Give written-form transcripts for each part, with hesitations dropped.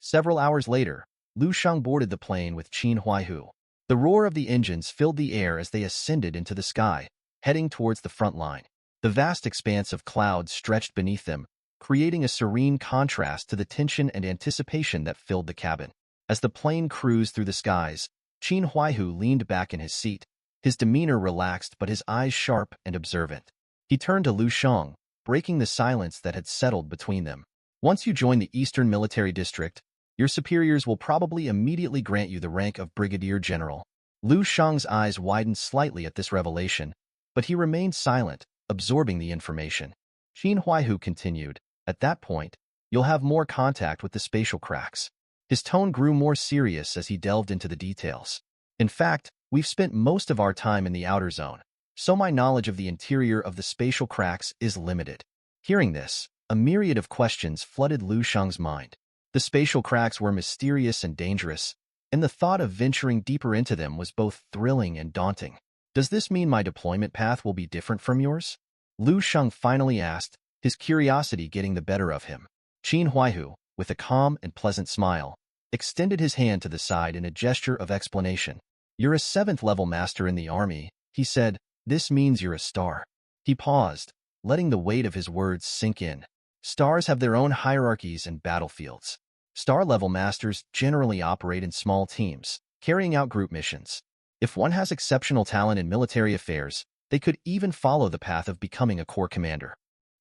Several hours later, Lu Sheng boarded the plane with Qin Huaihu. The roar of the engines filled the air as they ascended into the sky, heading towards the front line. The vast expanse of clouds stretched beneath them, creating a serene contrast to the tension and anticipation that filled the cabin. As the plane cruised through the skies, Qin Huaihu leaned back in his seat, his demeanor relaxed but his eyes sharp and observant. He turned to Lu Sheng, breaking the silence that had settled between them. Once you join the Eastern Military District, your superiors will probably immediately grant you the rank of Brigadier General. Lu Sheng's eyes widened slightly at this revelation, but he remained silent, absorbing the information. Qin Huaihu continued, "At that point, you'll have more contact with the spatial cracks." His tone grew more serious as he delved into the details. "In fact, we've spent most of our time in the outer zone, so my knowledge of the interior of the spatial cracks is limited." Hearing this, a myriad of questions flooded Lu Sheng's mind. The spatial cracks were mysterious and dangerous, and the thought of venturing deeper into them was both thrilling and daunting. "Does this mean my deployment path will be different from yours?" Lu Sheng finally asked, his curiosity getting the better of him. Qin Huaihu, with a calm and pleasant smile, extended his hand to the side in a gesture of explanation. "You're a 7th-level master in the army," he said. "This means you're a star." He paused, letting the weight of his words sink in. Stars have their own hierarchies and battlefields. Star-level masters generally operate in small teams, carrying out group missions. If one has exceptional talent in military affairs, they could even follow the path of becoming a corps commander.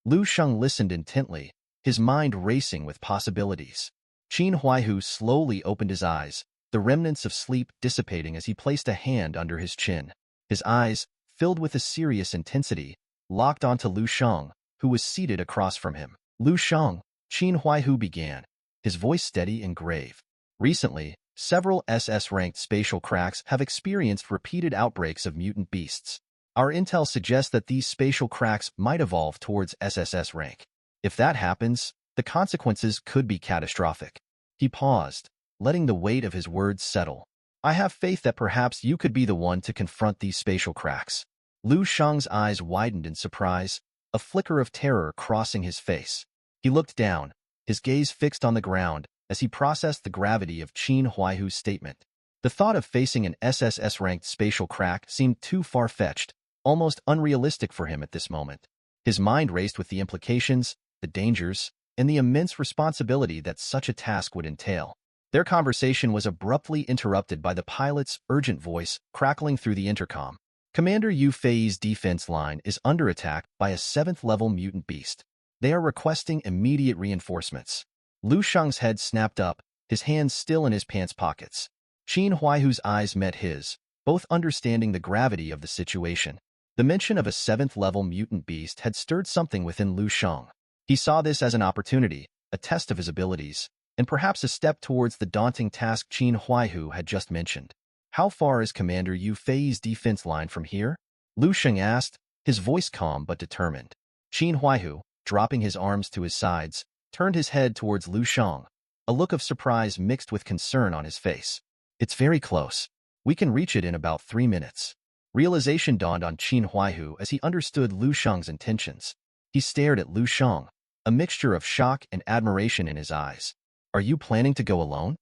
Lu Sheng listened intently, his mind racing with possibilities. Qin Huaihu slowly opened his eyes, the remnants of sleep dissipating as he placed a hand under his chin. His eyes, filled with a serious intensity, locked onto Lu Sheng, who was seated across from him. "Lu Sheng," Qin Huaihu began, his voice steady and grave. "Recently, several SS-ranked spatial cracks have experienced repeated outbreaks of mutant beasts. Our intel suggests that these spatial cracks might evolve towards SSS rank. If that happens, the consequences could be catastrophic." He paused, letting the weight of his words settle. "I have faith that perhaps you could be the one to confront these spatial cracks." Lu Sheng's eyes widened in surprise, a flicker of terror crossing his face. He looked down, his gaze fixed on the ground as he processed the gravity of Qin Huaihu's statement. The thought of facing an SSS-ranked spatial crack seemed too far-fetched, almost unrealistic for him at this moment. His mind raced with the implications, the dangers, and the immense responsibility that such a task would entail. Their conversation was abruptly interrupted by the pilot's urgent voice crackling through the intercom. "Commander Yu Fei's defense line is under attack by a 7th-level mutant beast. They are requesting immediate reinforcements." Lu Sheng's head snapped up, his hands still in his pants pockets. Qin Huaihu's eyes met his, both understanding the gravity of the situation. The mention of a 7th-level mutant beast had stirred something within Lu Sheng. He saw this as an opportunity, a test of his abilities, and perhaps a step towards the daunting task Qin Huaihu had just mentioned. "How far is Commander Yu Fei's defense line from here?" Lu Sheng asked, his voice calm but determined. Qin Huaihu, dropping his arms to his sides, turned his head towards Lu Sheng, a look of surprise mixed with concern on his face. "It's very close. We can reach it in about 3 minutes." Realization dawned on Qin Huaihu as he understood Lu Sheng's intentions. He stared at Lu Sheng, a mixture of shock and admiration in his eyes. "Are you planning to go alone?"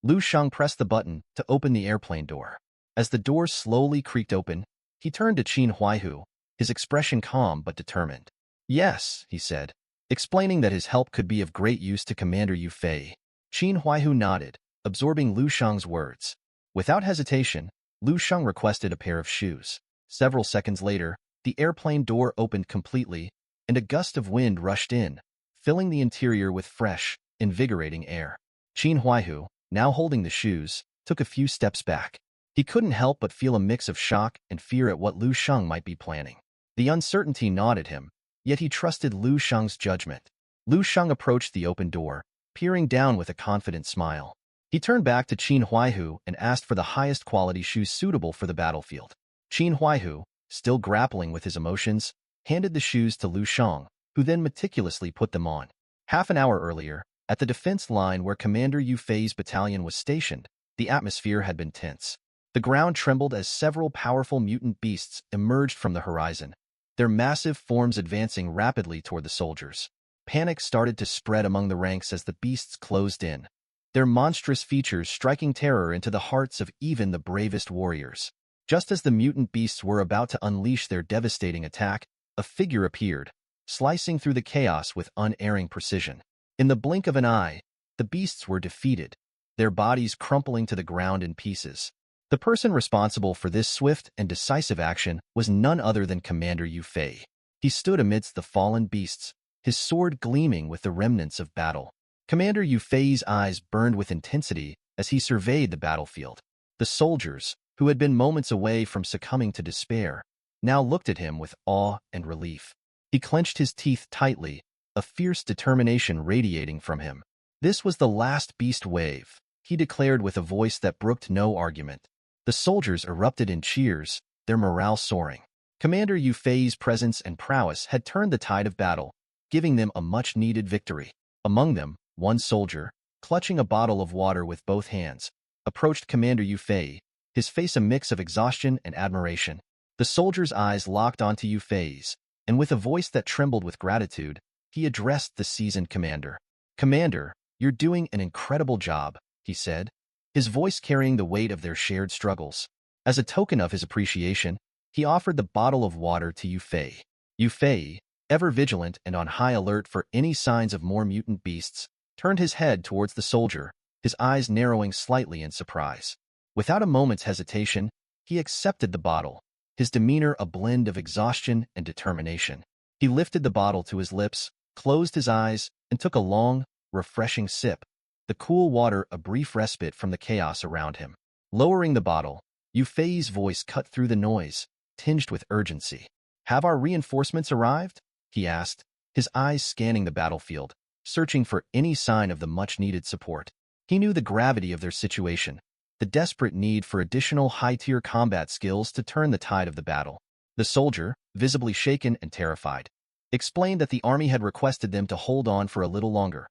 Lu Sheng pressed the button to open the airplane door. As the door slowly creaked open, he turned to Qin Huaihu, his expression calm but determined. "Yes," he said, explaining that his help could be of great use to Commander Yu Fei. Qin Huaihu nodded, absorbing Lu Sheng's words. Without hesitation, Lu Sheng requested a pair of shoes. Several seconds later, the airplane door opened completely, and a gust of wind rushed in, filling the interior with fresh, invigorating air. Qin Huaihu, now holding the shoes, took a few steps back. He couldn't help but feel a mix of shock and fear at what Lu Sheng might be planning. The uncertainty gnawed at him, yet he trusted Lu Sheng's judgment. Lu Sheng approached the open door, peering down with a confident smile. He turned back to Qin Huaihu and asked for the highest quality shoes suitable for the battlefield. Qin Huaihu, still grappling with his emotions, handed the shoes to Lu Sheng, who then meticulously put them on. Half an hour earlier, at the defense line where Commander Yu Fei's battalion was stationed, the atmosphere had been tense. The ground trembled as several powerful mutant beasts emerged from the horizon, their massive forms advancing rapidly toward the soldiers. Panic started to spread among the ranks as the beasts closed in. their monstrous features striking terror into the hearts of even the bravest warriors. Just as the mutant beasts were about to unleash their devastating attack, a figure appeared, slicing through the chaos with unerring precision. In the blink of an eye, the beasts were defeated, their bodies crumpling to the ground in pieces. The person responsible for this swift and decisive action was none other than Commander Yu Fei. He stood amidst the fallen beasts, his sword gleaming with the remnants of battle. Commander Yu Fei's eyes burned with intensity as he surveyed the battlefield. The soldiers, who had been moments away from succumbing to despair, now looked at him with awe and relief. He clenched his teeth tightly, a fierce determination radiating from him. This was the last beast wave, he declared with a voice that brooked no argument. The soldiers erupted in cheers, their morale soaring. Commander Yu Fei's presence and prowess had turned the tide of battle, giving them a much-needed victory. Among them, one soldier, clutching a bottle of water with both hands, approached Commander Yu Fei, his face a mix of exhaustion and admiration. The soldier's eyes locked onto Yu Fei's, and with a voice that trembled with gratitude, he addressed the seasoned commander. "Commander, you're doing an incredible job," he said, his voice carrying the weight of their shared struggles. As a token of his appreciation, he offered the bottle of water to Yu Fei. Yu Fei, ever vigilant and on high alert for any signs of more mutant beasts, turned his head towards the soldier, his eyes narrowing slightly in surprise. Without a moment's hesitation, he accepted the bottle, his demeanor a blend of exhaustion and determination. He lifted the bottle to his lips, closed his eyes, and took a long, refreshing sip, the cool water a brief respite from the chaos around him. Lowering the bottle, Yu Fei's voice cut through the noise, tinged with urgency. "Have our reinforcements arrived?" he asked, his eyes scanning the battlefield, searching for any sign of the much-needed support. He knew the gravity of their situation, the desperate need for additional high-tier combat skills to turn the tide of the battle. The soldier, visibly shaken and terrified, explained that the army had requested them to hold on for a little longer,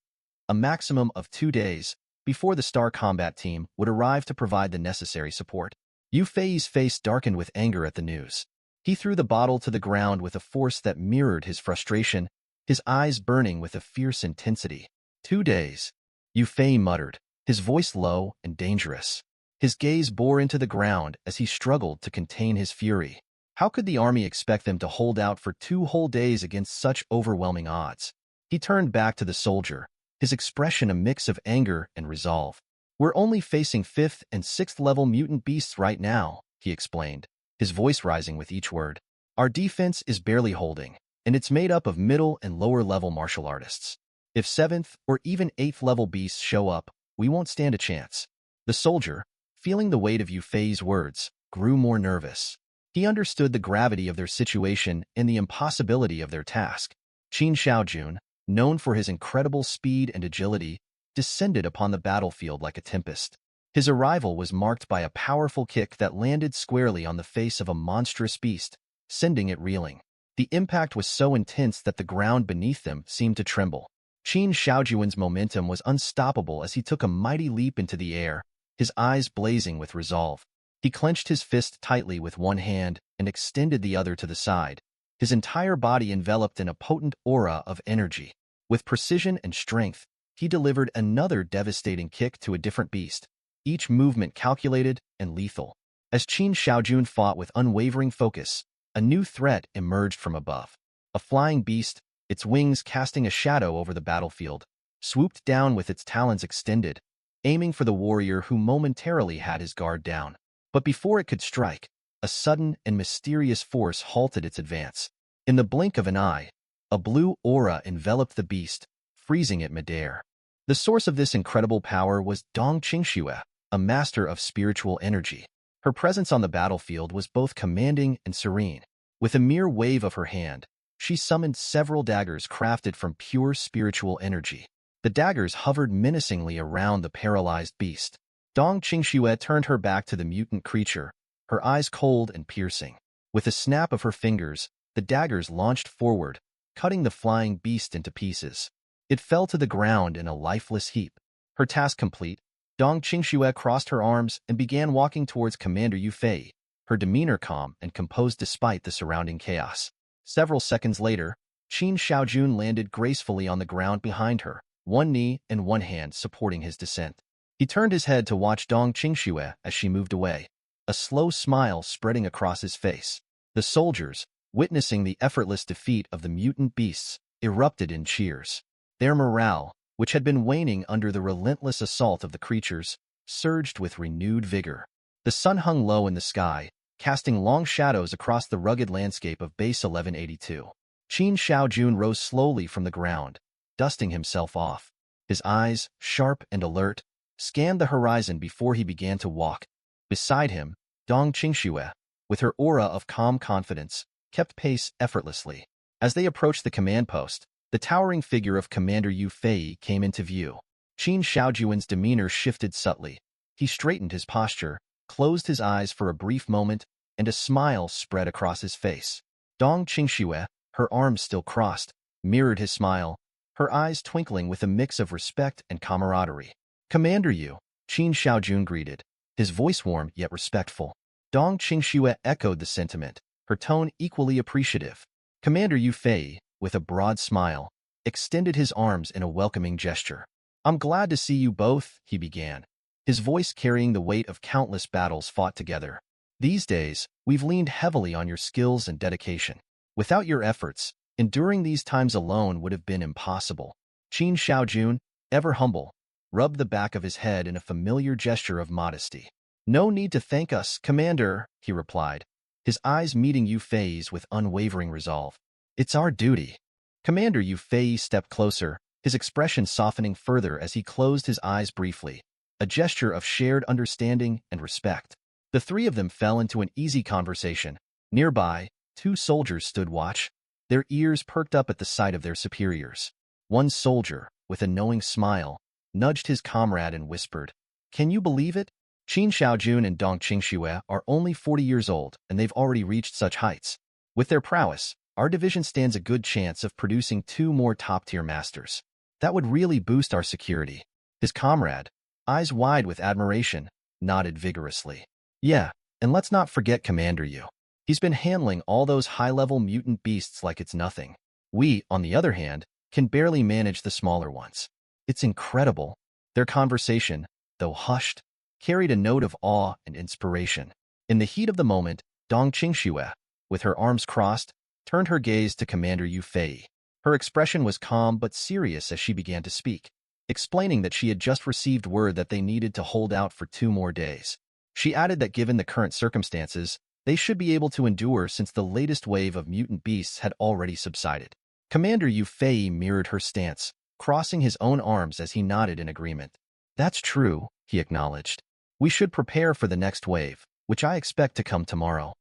a maximum of 2 days, before the Star Combat Team would arrive to provide the necessary support. Yu Fei's face darkened with anger at the news. He threw the bottle to the ground with a force that mirrored his frustration, his eyes burning with a fierce intensity. 2 days, Yu Fei muttered, his voice low and dangerous. His gaze bore into the ground as he struggled to contain his fury. How could the army expect them to hold out for 2 whole days against such overwhelming odds? He turned back to the soldier, his expression a mix of anger and resolve. "We're only facing 5th and 6th level mutant beasts right now," he explained, his voice rising with each word. "Our defense is barely holding, and it's made up of middle and lower level martial artists. If 7th or even 8th level beasts show up, we won't stand a chance." The soldier, feeling the weight of Yu Fei's words, grew more nervous. He understood the gravity of their situation and the impossibility of their task. Qin Shaojun, known for his incredible speed and agility, descended upon the battlefield like a tempest. His arrival was marked by a powerful kick that landed squarely on the face of a monstrous beast, sending it reeling. The impact was so intense that the ground beneath them seemed to tremble. Qin Shaojun's momentum was unstoppable as he took a mighty leap into the air, his eyes blazing with resolve. He clenched his fist tightly with one hand and extended the other to the side, his entire body enveloped in a potent aura of energy. With precision and strength, he delivered another devastating kick to a different beast, each movement calculated and lethal. As Qin Shaojun fought with unwavering focus, a new threat emerged from above. A flying beast, its wings casting a shadow over the battlefield, swooped down with its talons extended, aiming for the warrior who momentarily had his guard down. But before it could strike, a sudden and mysterious force halted its advance. In the blink of an eye, a blue aura enveloped the beast, freezing it midair. The source of this incredible power was Dong Qingxue, a master of spiritual energy. Her presence on the battlefield was both commanding and serene. With a mere wave of her hand, she summoned several daggers crafted from pure spiritual energy. The daggers hovered menacingly around the paralyzed beast. Dong Qingxue turned her back to the mutant creature, her eyes cold and piercing. With a snap of her fingers, the daggers launched forward, cutting the flying beast into pieces. It fell to the ground in a lifeless heap. Her task complete, Dong Qingxue crossed her arms and began walking towards Commander Yu Fei, her demeanor calm and composed despite the surrounding chaos. Several seconds later, Qin Shaojun landed gracefully on the ground behind her, one knee and one hand supporting his descent. He turned his head to watch Dong Qingxue as she moved away, a slow smile spreading across his face. The soldiers, witnessing the effortless defeat of the mutant beasts, erupted in cheers. Their morale, which had been waning under the relentless assault of the creatures, surged with renewed vigor. The sun hung low in the sky, casting long shadows across the rugged landscape of Base 1182. Qin Shaojun rose slowly from the ground, dusting himself off. His eyes, sharp and alert, scanned the horizon before he began to walk. Beside him, Dong Qingxue, with her aura of calm confidence, kept pace effortlessly. As they approached the command post, the towering figure of Commander Yu Fei came into view. Qin Shaojun's demeanor shifted subtly. He straightened his posture, closed his eyes for a brief moment, and a smile spread across his face. Dong Qingxue, her arms still crossed, mirrored his smile, her eyes twinkling with a mix of respect and camaraderie. "Commander Yu," Qin Shaojun greeted, his voice warm yet respectful. Dong Qingxue echoed the sentiment, her tone equally appreciative. Commander Yu Fei, with a broad smile, extended his arms in a welcoming gesture. "I'm glad to see you both," he began, his voice carrying the weight of countless battles fought together. "These days, we've leaned heavily on your skills and dedication. Without your efforts, enduring these times alone would have been impossible." Qin Shaojun, ever humble, rubbed the back of his head in a familiar gesture of modesty. "No need to thank us, Commander," he replied, his eyes meeting Yu Fei's with unwavering resolve. "It's our duty." Commander Yu Fei stepped closer, his expression softening further as he closed his eyes briefly, a gesture of shared understanding and respect. The three of them fell into an easy conversation. Nearby, two soldiers stood watch, their ears perked up at the sight of their superiors. One soldier, with a knowing smile, nudged his comrade and whispered, "Can you believe it? Qin Shaojun and Dong Qingxue are only 40 years old, and they've already reached such heights. With their prowess, our division stands a good chance of producing 2 more top-tier masters. That would really boost our security." His comrade, eyes wide with admiration, nodded vigorously. "Yeah, and let's not forget Commander Yu. He's been handling all those high-level mutant beasts like it's nothing. We, on the other hand, can barely manage the smaller ones. It's incredible." Their conversation, though hushed, carried a note of awe and inspiration. In the heat of the moment, Dong Qingxue, with her arms crossed, turned her gaze to Commander Yu Fei. Her expression was calm but serious as she began to speak, explaining that she had just received word that they needed to hold out for 2 more days. She added that given the current circumstances, they should be able to endure since the latest wave of mutant beasts had already subsided. Commander Yu Fei mirrored her stance, crossing his own arms as he nodded in agreement. "That's true," he acknowledged. "We should prepare for the next wave, which I expect to come tomorrow."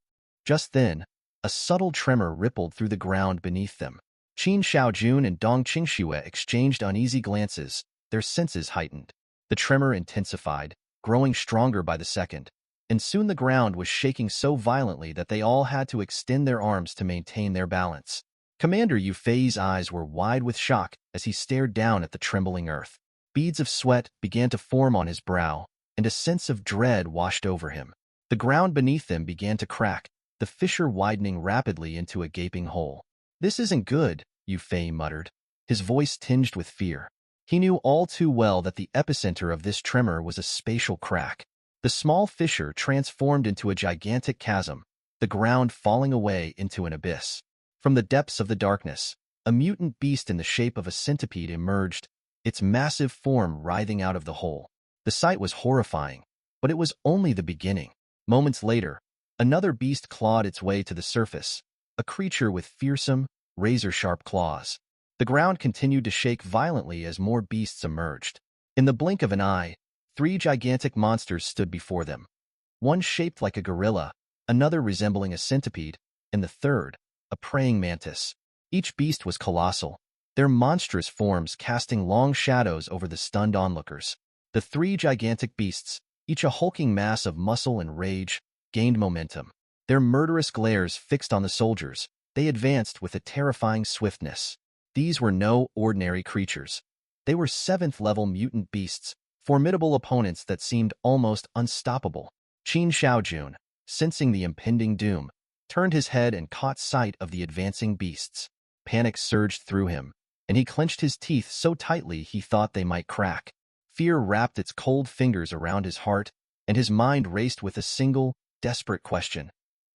Just then, a subtle tremor rippled through the ground beneath them. Qin Shaojun and Dong Qingxue exchanged uneasy glances, their senses heightened. The tremor intensified, growing stronger by the second, and soon the ground was shaking so violently that they all had to extend their arms to maintain their balance. Commander Yu Fei's eyes were wide with shock as he stared down at the trembling earth. Beads of sweat began to form on his brow, and a sense of dread washed over him. The ground beneath them began to crack, the fissure widening rapidly into a gaping hole. "This isn't good," Yu Fei muttered, his voice tinged with fear. He knew all too well that the epicenter of this tremor was a spatial crack. The small fissure transformed into a gigantic chasm, the ground falling away into an abyss. From the depths of the darkness, a mutant beast in the shape of a centipede emerged, its massive form writhing out of the hole. The sight was horrifying, but it was only the beginning. Moments later, another beast clawed its way to the surface, a creature with fearsome, razor-sharp claws. The ground continued to shake violently as more beasts emerged. In the blink of an eye, 3 gigantic monsters stood before them. One shaped like a gorilla, another resembling a centipede, and the third, a praying mantis. Each beast was colossal, their monstrous forms casting long shadows over the stunned onlookers. The 3 gigantic beasts, each a hulking mass of muscle and rage, gained momentum. Their murderous glares fixed on the soldiers, they advanced with a terrifying swiftness. These were no ordinary creatures. They were 7th-level mutant beasts, formidable opponents that seemed almost unstoppable. Qin Shaojun, sensing the impending doom, turned his head and caught sight of the advancing beasts. Panic surged through him, and he clenched his teeth so tightly he thought they might crack. Fear wrapped its cold fingers around his heart, and his mind raced with a single, desperate question.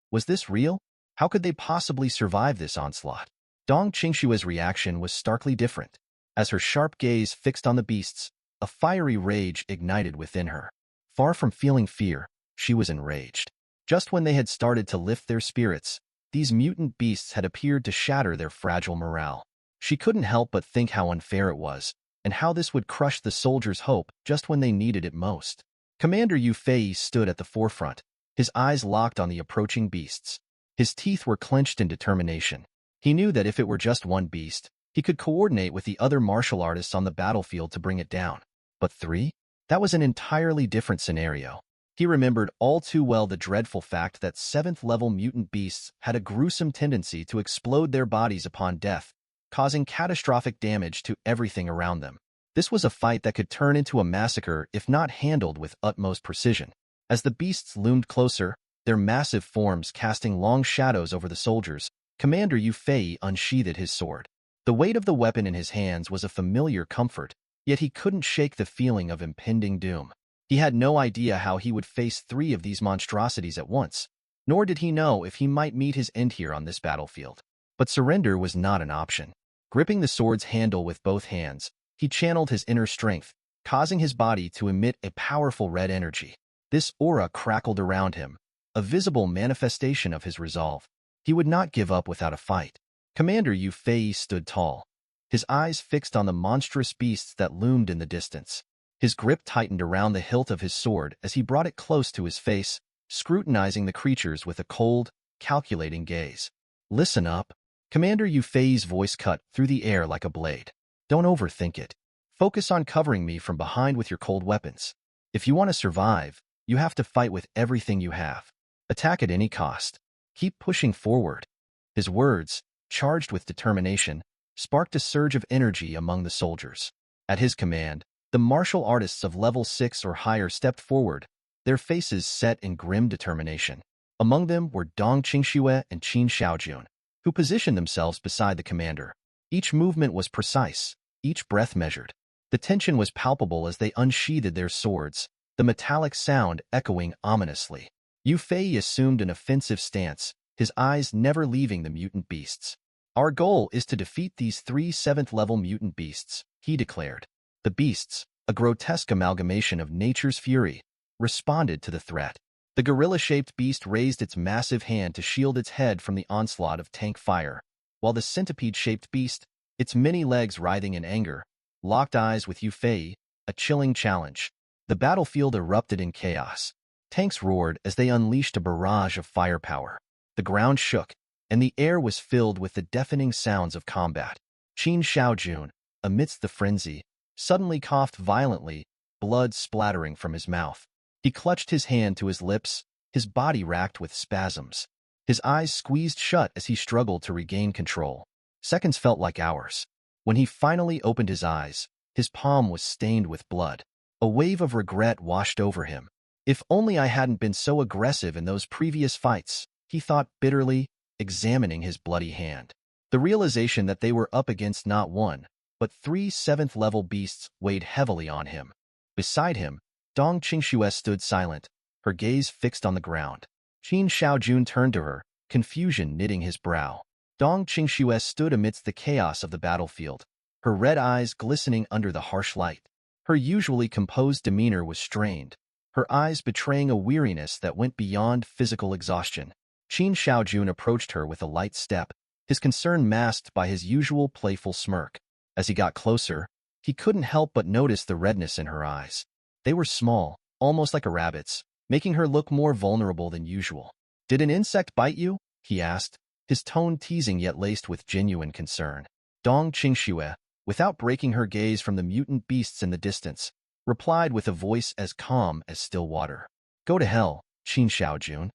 Was this real? How could they possibly survive this onslaught? Dong Qingshua's reaction was starkly different. As her sharp gaze fixed on the beasts, a fiery rage ignited within her. Far from feeling fear, she was enraged. Just when they had started to lift their spirits, these mutant beasts had appeared to shatter their fragile morale. She couldn't help but think how unfair it was, and how this would crush the soldiers' hope just when they needed it most. Commander Yu Fei stood at the forefront, his eyes locked on the approaching beasts. His teeth were clenched in determination. He knew that if it were just one beast, he could coordinate with the other martial artists on the battlefield to bring it down. But three? That was an entirely different scenario. He remembered all too well the dreadful fact that 7th-level mutant beasts had a gruesome tendency to explode their bodies upon death, causing catastrophic damage to everything around them. This was a fight that could turn into a massacre if not handled with utmost precision. As the beasts loomed closer, their massive forms casting long shadows over the soldiers, Commander Yu Fei unsheathed his sword. The weight of the weapon in his hands was a familiar comfort, yet he couldn't shake the feeling of impending doom. He had no idea how he would face 3 of these monstrosities at once, nor did he know if he might meet his end here on this battlefield. But surrender was not an option. Gripping the sword's handle with both hands, he channeled his inner strength, causing his body to emit a powerful red energy. This aura crackled around him, a visible manifestation of his resolve. He would not give up without a fight. Commander Yu Fei stood tall, his eyes fixed on the monstrous beasts that loomed in the distance. His grip tightened around the hilt of his sword as he brought it close to his face, scrutinizing the creatures with a cold, calculating gaze. "Listen up." Commander Yu Fei's voice cut through the air like a blade. "Don't overthink it. Focus on covering me from behind with your cold weapons. If you want to survive, you have to fight with everything you have. Attack at any cost. Keep pushing forward." His words, charged with determination, sparked a surge of energy among the soldiers. At his command, the martial artists of level 6 or higher stepped forward, their faces set in grim determination. Among them were Dong Qingxue and Qin Xiaojun, who positioned themselves beside the commander. Each movement was precise, each breath measured. The tension was palpable as they unsheathed their swords, the metallic sound echoing ominously. Yu Fei assumed an offensive stance, his eyes never leaving the mutant beasts. "Our goal is to defeat these 3 7th-level mutant beasts," he declared. The beasts, a grotesque amalgamation of nature's fury, responded to the threat. The gorilla-shaped beast raised its massive hand to shield its head from the onslaught of tank fire, while the centipede-shaped beast, its many legs writhing in anger, locked eyes with Yu Fei, a chilling challenge. The battlefield erupted in chaos. Tanks roared as they unleashed a barrage of firepower. The ground shook, and the air was filled with the deafening sounds of combat. Qin Xiaojun, amidst the frenzy, suddenly coughed violently, blood splattering from his mouth. He clutched his hand to his lips, his body racked with spasms. His eyes squeezed shut as he struggled to regain control. Seconds felt like hours. When he finally opened his eyes, his palm was stained with blood. A wave of regret washed over him. "If only I hadn't been so aggressive in those previous fights," he thought bitterly, examining his bloody hand. The realization that they were up against not one, but 3 7th-level beasts weighed heavily on him. Beside him, Dong Qingxue stood silent, her gaze fixed on the ground. Qin Xiaojun turned to her, confusion knitting his brow. Dong Qingxue stood amidst the chaos of the battlefield, her red eyes glistening under the harsh light. Her usually composed demeanor was strained, her eyes betraying a weariness that went beyond physical exhaustion. Qin Xiaojun approached her with a light step, his concern masked by his usual playful smirk. As he got closer, he couldn't help but notice the redness in her eyes. They were small, almost like a rabbit's, making her look more vulnerable than usual. "Did an insect bite you?" he asked, his tone teasing yet laced with genuine concern. Dong Qingxue, without breaking her gaze from the mutant beasts in the distance, replied with a voice as calm as still water. "Go to hell, Qin Xiaojun."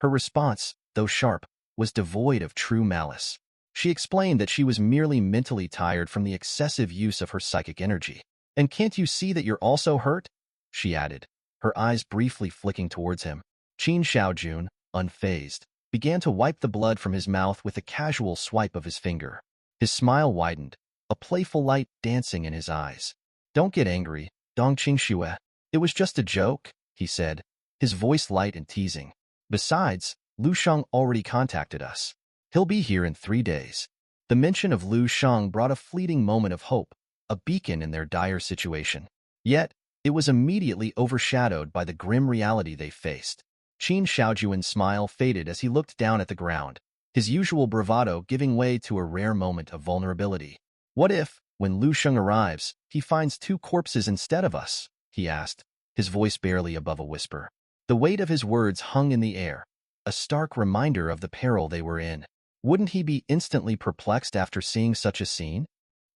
Her response, though sharp, was devoid of true malice. She explained that she was merely mentally tired from the excessive use of her psychic energy. "And can't you see that you're also hurt?" she added, her eyes briefly flicking towards him. Qin Xiaojun, unfazed, began to wipe the blood from his mouth with a casual swipe of his finger. His smile widened, a playful light dancing in his eyes. "Don't get angry. Dong Qingxue, it was just a joke, he said, his voice light and teasing. Besides, Lu Sheng already contacted us. He'll be here in 3 days. The mention of Lu Sheng brought a fleeting moment of hope, a beacon in their dire situation. Yet, it was immediately overshadowed by the grim reality they faced. Qin Shaojuan's smile faded as he looked down at the ground, his usual bravado giving way to a rare moment of vulnerability. What if, when Lu Sheng arrives, he finds 2 corpses instead of us? He asked, his voice barely above a whisper. The weight of his words hung in the air, a stark reminder of the peril they were in. Wouldn't he be instantly perplexed after seeing such a scene?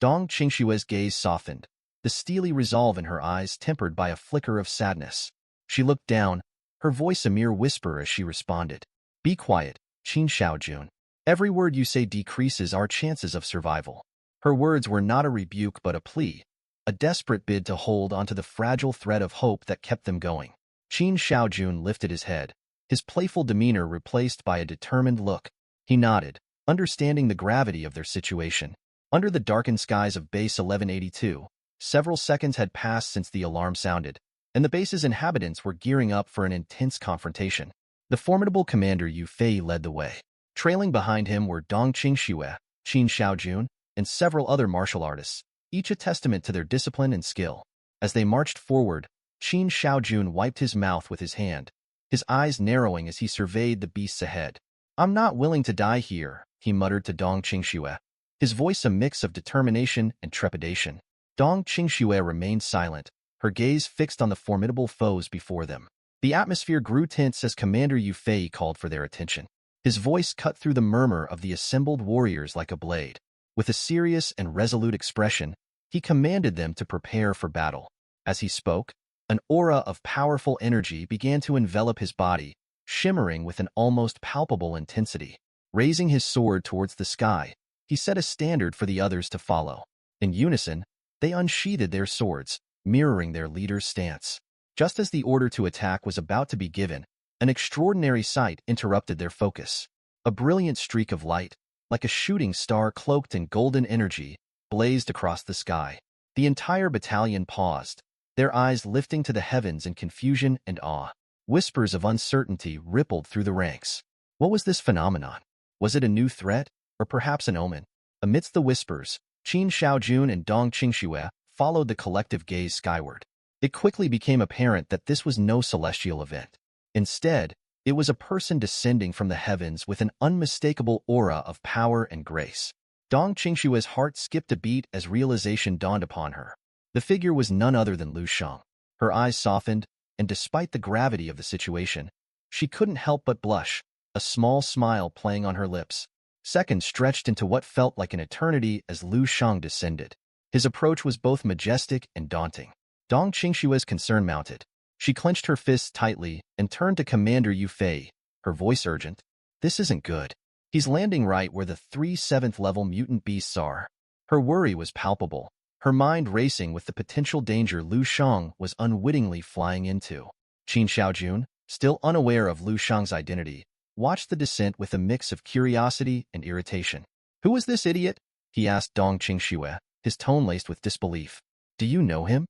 Dong Qingshue's gaze softened, the steely resolve in her eyes tempered by a flicker of sadness. She looked down, her voice a mere whisper as she responded. Be quiet, Qin Shaojun. Every word you say decreases our chances of survival. Her words were not a rebuke but a plea, a desperate bid to hold onto the fragile thread of hope that kept them going. Qin Shaojun lifted his head, his playful demeanor replaced by a determined look. He nodded, understanding the gravity of their situation. Under the darkened skies of Base 1182, several seconds had passed since the alarm sounded, and the base's inhabitants were gearing up for an intense confrontation. The formidable commander Yu Fei led the way. Trailing behind him were Dong Qingxue, Qin Shaojun, and several other martial artists, each a testament to their discipline and skill. As they marched forward, Qin Shaojun wiped his mouth with his hand, his eyes narrowing as he surveyed the beasts ahead. I'm not willing to die here, he muttered to Dong Qingxue, his voice a mix of determination and trepidation. Dong Qingxue remained silent, her gaze fixed on the formidable foes before them. The atmosphere grew tense as Commander Yu Fei called for their attention. His voice cut through the murmur of the assembled warriors like a blade. With a serious and resolute expression, he commanded them to prepare for battle. As he spoke, an aura of powerful energy began to envelop his body, shimmering with an almost palpable intensity. Raising his sword towards the sky, he set a standard for the others to follow. In unison, they unsheathed their swords, mirroring their leader's stance. Just as the order to attack was about to be given, an extraordinary sight interrupted their focus. A brilliant streak of light, like a shooting star cloaked in golden energy, blazed across the sky. The entire battalion paused, their eyes lifting to the heavens in confusion and awe. Whispers of uncertainty rippled through the ranks. What was this phenomenon? Was it a new threat, or perhaps an omen? Amidst the whispers, Qin Shaojun and Dong Qingxue followed the collective gaze skyward. It quickly became apparent that this was no celestial event. Instead, it was a person descending from the heavens with an unmistakable aura of power and grace. Dong Qingshue's heart skipped a beat as realization dawned upon her. The figure was none other than Lu Sheng. Her eyes softened, and despite the gravity of the situation, she couldn't help but blush, a small smile playing on her lips. Seconds stretched into what felt like an eternity as Lu Sheng descended. His approach was both majestic and daunting. Dong Qingshue's concern mounted. She clenched her fists tightly and turned to Commander Yu Fei, her voice urgent. This isn't good. He's landing right where the 3 7th-level mutant beasts are. Her worry was palpable, her mind racing with the potential danger Lu Sheng was unwittingly flying into. Qin Shaojun, still unaware of Lu Sheng's identity, watched the descent with a mix of curiosity and irritation. Who is this idiot? He asked Dong Qingxue, his tone laced with disbelief. Do you know him?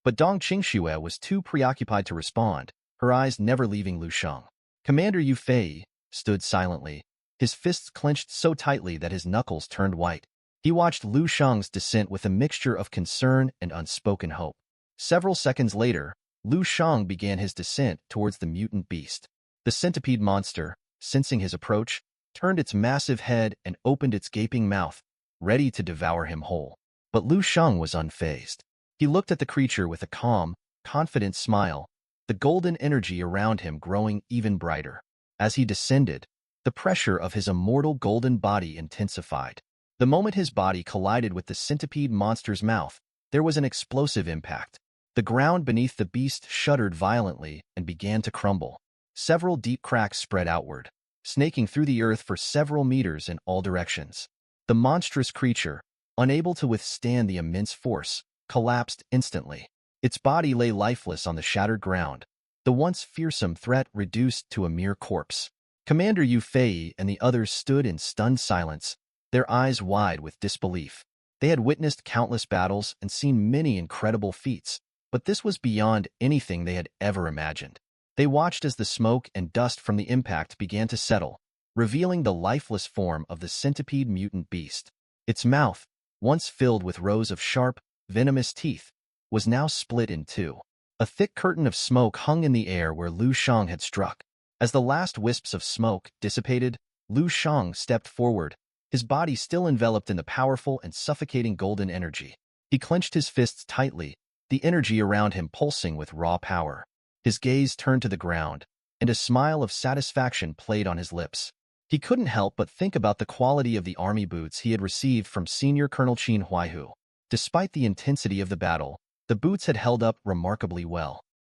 But Dong Qingxue was too preoccupied to respond, her eyes never leaving Lu Sheng. Commander Yu Fei stood silently, his fists clenched so tightly that his knuckles turned white. He watched Lu Sheng's descent with a mixture of concern and unspoken hope. Several seconds later, Lu Sheng began his descent towards the mutant beast. The centipede monster, sensing his approach, turned its massive head and opened its gaping mouth, ready to devour him whole. But Lu Sheng was unfazed. He looked at the creature with a calm, confident smile, the golden energy around him growing even brighter. As he descended, the pressure of his immortal golden body intensified. The moment his body collided with the centipede monster's mouth, there was an explosive impact. The ground beneath the beast shuddered violently and began to crumble. Several deep cracks spread outward, snaking through the earth for several meters in all directions. The monstrous creature, unable to withstand the immense force, collapsed instantly. Its body lay lifeless on the shattered ground, the once fearsome threat reduced to a mere corpse. Commander Yu Fei and the others stood in stunned silence, their eyes wide with disbelief. They had witnessed countless battles and seen many incredible feats, But this was beyond anything they had ever imagined. They watched as the smoke and dust from the impact began to settle, revealing the lifeless form of the centipede mutant beast. Its mouth, once filled with rows of sharp, venomous teeth, was now split in two. A thick curtain of smoke hung in the air where Lu Shang had struck. As the last wisps of smoke dissipated, Lu Shang stepped forward, his body still enveloped in the powerful and suffocating golden energy. He clenched his fists tightly, the energy around him pulsing with raw power. His gaze turned to the ground, and a smile of satisfaction played on his lips. He couldn't help but think about the quality of the army boots he had received from Senior Colonel Qin Huaihu. Despite the intensity of the battle, the boots had held up remarkably well.